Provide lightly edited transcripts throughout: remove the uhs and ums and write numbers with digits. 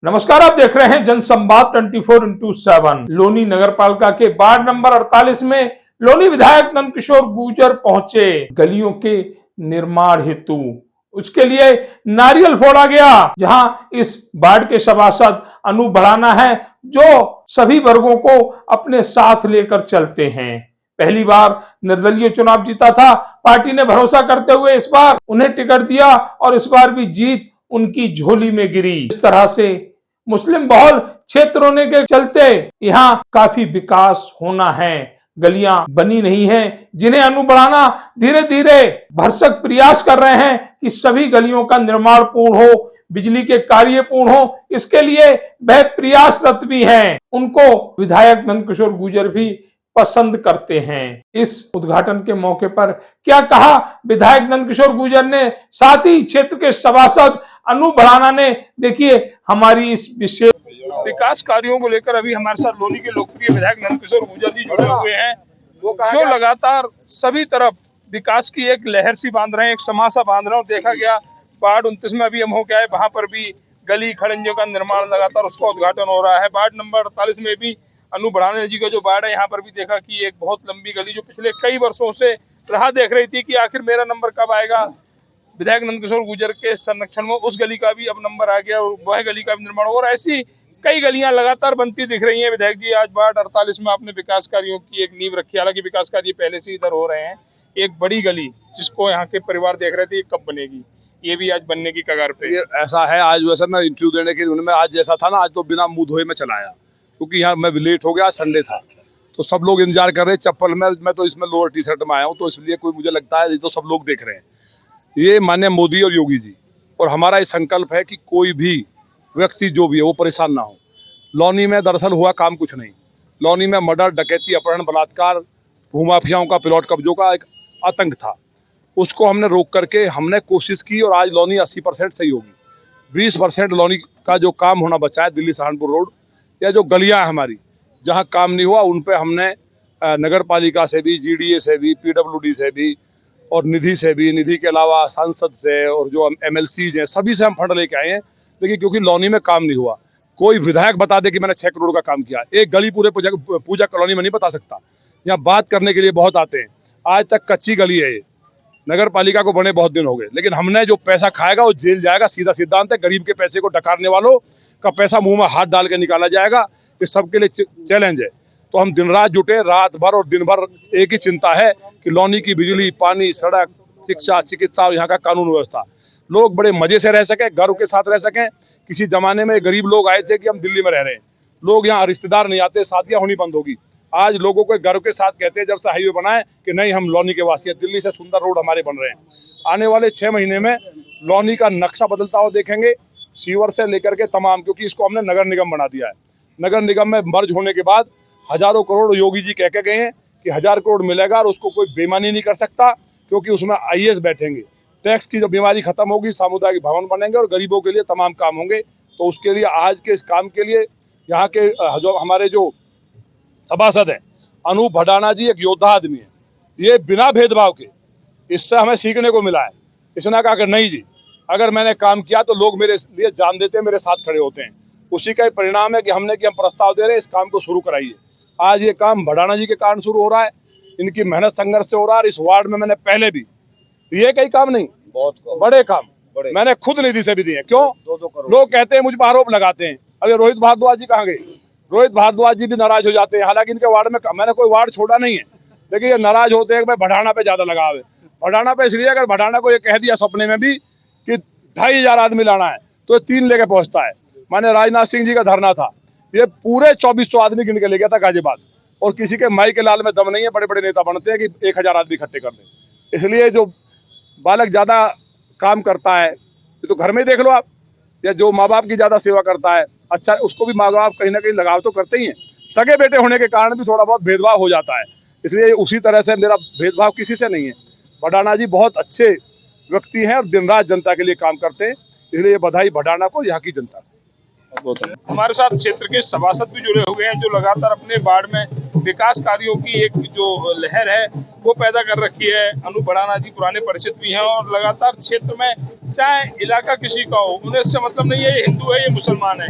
नमस्कार, आप देख रहे हैं जनसंवाद 24x7। लोनी नगरपालिका के वार्ड नंबर 48 में लोनी विधायक नंदकिशोर गुर्जर पहुंचे गलियों के निर्माण हेतु। उसके लिए नारियल फोड़ा गया, जहां इस वार्ड के सभासद अनु भड़ाना है, जो सभी वर्गों को अपने साथ लेकर चलते हैं। पहली बार निर्दलीय चुनाव जीता था। पार्टी ने भरोसा करते हुए इस बार उन्हें टिकट दिया और इस बार भी जीत उनकी झोली में गिरी। इस तरह से मुस्लिम बहुल क्षेत्र होने के चलते यहाँ काफी विकास होना है। गलियां बनी नहीं हैं, जिन्हें अनु भड़ाना धीरे धीरे भरसक प्रयास कर रहे हैं कि सभी गलियों का निर्माण पूर्ण हो, बिजली के कार्य पूर्ण हो। इसके लिए वह प्रयासरत भी हैं। उनको विधायक नंदकिशोर गुर्जर भी पसंद करते हैं। इस उद्घाटन के मौके पर क्या कहा विधायक नंदकिशोर गुर्जर ने, साथ ही क्षेत्र के सभासद अनु भड़ाना ने, देखिए हमारी इस विशेष विकास कार्यों को लेकर। अभी हमारे साथ लोनी के लोकप्रिय विधायक नंदकिशोर गुर्जर जी जुड़े हुए हैं, जो लगातार सभी तरफ विकास की एक लहर सी बांध रहे हैं, एक समासा बांध रहे हैं। देखा गया वार्ड 29 में अभी हम हो गया है, वहां पर भी गली खड़ंजों का निर्माण लगातार उसका उद्घाटन हो रहा है। वार्ड नंबर 48 में भी अनु भड़ाना जी का जो वार्ड है, यहाँ पर भी देखा कि एक बहुत लंबी गली जो पिछले कई वर्षों से राह देख रही थी कि आखिर मेरा नंबर कब आएगा। विधायक नंदकिशोर गुर्जर के संरक्षण में उस गली का भी अब नंबर आ गया और वह गली का भी निर्माण हो रहा है। ऐसी कई गलियां लगातार बनती दिख रही हैं। विधायक जी, आज वार्ड 48 में आपने विकास कार्यों की एक नींव रखी, हालांकि विकास कार्य पहले से इधर हो रहे हैं। एक बड़ी गली जिसको यहाँ के परिवार देख रहे थे ये कब बनेगी, ये भी आज बनने की कगार पे। ये ऐसा है, आज वैसे मैं इंटरव्यू देने के उनमें आज जैसा था ना, आज तो बिना मुंह धोए में चला आया, क्योंकि यहाँ मैं लेट हो गया, संडे था तो सब लोग इंतजार कर रहे चप्पल में। मैं तो इसमें लोअर टी शर्ट में आया हूँ, तो इसलिए कोई मुझे लगता है ये तो सब लोग देख रहे हैं। ये माननीय मोदी और योगी जी और हमारा ये संकल्प है कि कोई भी व्यक्ति जो भी है वो परेशान ना हो। लौनी में दरअसल हुआ काम कुछ नहीं। लौनी में मर्डर, डकैती, अपहरण, बलात्कार, भूमाफियाओं का, प्लॉट कब्जों का एक आतंक था। उसको हमने रोक करके हमने कोशिश की और आज लौनी 80% सही होगी। 20% लौनी का जो काम होना बचा है, दिल्ली सहारनपुर रोड या जो गलियां हमारी जहां काम नहीं हुआ, उन पे हमने नगर पालिका से भी, जीडीए से भी, पीडब्ल्यूडी से भी और निधि से भी, निधि के अलावा सांसद से और जो एमएलसीज हैं सभी से हम फंड लेके आए हैं। लेकिन क्योंकि लौनी में काम नहीं हुआ, कोई विधायक बता दे कि मैंने 6 करोड़ का काम किया, एक गली पूरे पूजा कॉलोनी में नहीं बता सकता। यहाँ बात करने के लिए बहुत आते हैं। आज तक कच्ची गली है ये, नगर पालिका को बने बहुत दिन हो गए, लेकिन हमने जो पैसा खाएगा वो जेल जाएगा, सीधा सिद्धांत है। गरीब के पैसे को डकारने वालों का पैसा मुंह में हाथ डाल के निकाला जाएगा। ये सबके लिए चैलेंज है। तो हम दिन रात जुटे, रात भर और दिन भर एक ही चिंता है कि लौनी की बिजली, पानी, सड़क, शिक्षा, चिकित्सा और यहाँ का कानून व्यवस्था, लोग बड़े मजे से रह सकें, गर्व के साथ रह सकें। किसी जमाने में गरीब लोग आए थे कि हम दिल्ली में रह रहे हैं, लोग यहाँ रिश्तेदार नहीं आते, शादियां होनी बंद होगी। आज लोगों को गर्व के साथ कहते हैं जब से हाईवे बनाए कि नहीं हम लौनी के वासी हैं, दिल्ली से सुंदर रोड हमारे बन रहे हैं। आने वाले 6 महीने में लौनी का नक्शा बदलता हुआ देखेंगे, सीवर से लेकर के तमाम, क्योंकि इसको हमने नगर निगम बना दिया है। नगर निगम में मर्ज होने के बाद हजारों करोड़ योगी जी कह के गए हैं कि 1000 करोड़ मिलेगा और उसको कोई बेईमानी नहीं कर सकता, क्योंकि उसमें आईएएस बैठेंगे। टैक्स की जो बीमारी खत्म होगी, सामुदायिक भवन बनेंगे और गरीबों के लिए तमाम काम होंगे। तो उसके लिए आज के इस काम के लिए यहाँ के जो हमारे जो सभासद हैं, अनु भड़ाना जी एक योद्धा आदमी है। ये बिना भेदभाव के, इससे हमें सीखने को मिला है। इसने कहा कि नहीं जी, अगर मैंने काम किया तो लोग मेरे लिए जान देते हैं, मेरे साथ खड़े होते हैं। उसी का परिणाम है कि हम प्रस्ताव दे रहे हैं, इस काम को शुरू कराइए। आज ये काम भड़ाना जी के कारण शुरू हो रहा है, इनकी मेहनत संघर्ष से हो रहा है। इस वार्ड में मैंने पहले भी ये कई काम नहीं, बहुत बड़े काम मैंने खुद निधि से भी दिए। क्यों? 2-2 करोड़। लोग कहते हैं, मुझ पर आरोप लगाते हैं, अरे रोहित भारद्वाज जी कहाँ गए? रोहित भारद्वाज जी भी नाराज हो जाते हैं, हालांकि इनके वार्ड में मैंने कोई वार्ड छोड़ा नहीं है, लेकिन ये नाराज होते हैं कि भाई भड़ाना पे ज्यादा लगाव है। भड़ाना पे इसलिए, अगर भड़ाना को ये कह दिया सपने में भी कि 2500 आदमी लाना है तो 3 लेके पहुंचता है। माने राजनाथ सिंह जी का धरना था, ये पूरे 2400 आदमी गिन के ले गया था गाजियाबाद। और किसी के माई के लाल में दम नहीं है, बड़े बड़े नेता बनते हैं कि 1000 आदमी इकट्ठे कर दे। इसलिए जो बालक ज्यादा काम करता है, तो घर में देख लो आप, या जो माँ बाप की ज्यादा सेवा करता है, अच्छा उसको भी माँ बाप कहीं ना कहीं लगाव तो करते ही हैं। सगे बेटे होने के कारण भी थोड़ा बहुत भेदभाव हो जाता है, इसलिए उसी तरह से मेरा भेदभाव किसी से नहीं है। भड़ाना जी बहुत अच्छे व्यक्ति हैं और दिन रात जनता के लिए काम करते हैं, इसलिए बधाई भड़ाना को, यहाँ की जनता। हमारे साथ क्षेत्र के सभासद भी जुड़े हुए हैं, जो लगातार अपने वार्ड में विकास कार्यों की एक जो लहर है वो पैदा कर रखी है। अनु भड़ाना जी पुराने परिचित भी हैं और लगातार क्षेत्र में चाहे इलाका किसी का हो, उन्हें इससे मतलब नहीं है ये हिंदू है ये मुसलमान है,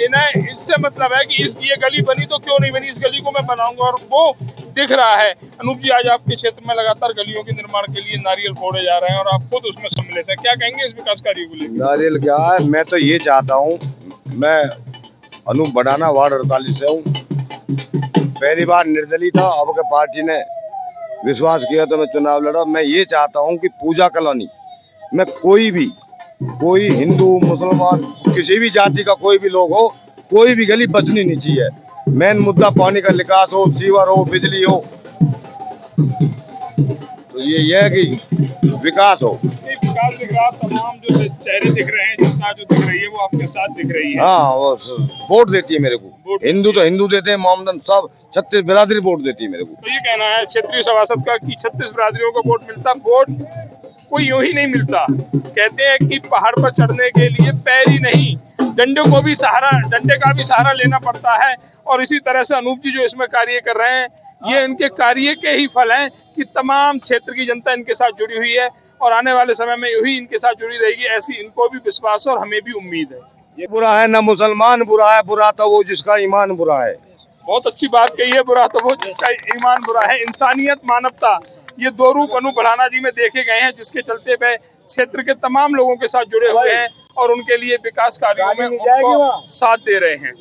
इन्हें इससे मतलब है कि इस ये गली बनी तो क्यों नहीं बनी, इस गली को मैं बनाऊंगा। और वो दिख रहा है। अनूप जी, आज आपके क्षेत्र में लगातार गलियों के निर्माण के लिए नारियल फोड़े जा रहे हैं और आप खुद उसमें सम्मिलित हैं, क्या कहेंगे इस विकास कार्य को लेकर? नारियल क्या है, मैं तो ये चाहता हूँ, मैं अनूप भड़ाना वार्ड 48 से हूँ। पहली बार निर्दलीय था, अब के पार्टी ने विश्वास किया तो मैं चुनाव लड़ा। मैं ये चाहता हूँ कि पूजा कॉलोनी में कोई हिंदू मुसलमान किसी भी जाति का कोई भी लोग हो, कोई भी गली बचनी नहीं चाहिए। मेन मुद्दा पानी का निकास हो, सीवर हो, बिजली हो, तो ये है कि विकास हो। विकास दिख रहा, तमाम जो चेहरे दिख रहे हैं, जनता जो दिख रही है वो आपके साथ दिख रही है। हाँ, वो वोट देती है मेरे को। हिंदू तो हिंदू देते हैं, मोहम्मदन सब 36 बिरादरी वोट देती है मेरे को। तो ये कहना है क्षेत्रीय सभासद का कि 36 बिरादरियों को वोट मिलता। वोट कोई यूं ही नहीं मिलता। कहते हैं कि पहाड़ पर चढ़ने के लिए पैर ही नहीं, डंडे का भी सहारा लेना पड़ता है। और इसी तरह से अनूप जी जो इसमें कार्य कर रहे हैं, ये इनके कार्य के ही फल हैं कि तमाम क्षेत्र की जनता इनके साथ जुड़ी हुई है और आने वाले समय में यूं ही इनके साथ जुड़ी रहेगी, ऐसी इनको भी विश्वास है और हमें भी उम्मीद है। ये बुरा है ना मुसलमान बुरा है, बुरा तो वो जिसका ईमान बुरा है। बहुत अच्छी बात कही है, बुरा तो वो जिसका ईमान बुरा है। इंसानियत, मानवता, ये दो रूप अनूप भड़ाना जी में देखे गए हैं, जिसके चलते वे क्षेत्र के तमाम लोगों के साथ जुड़े हुए हैं और उनके लिए विकास कार्यों में उनको साथ दे रहे हैं।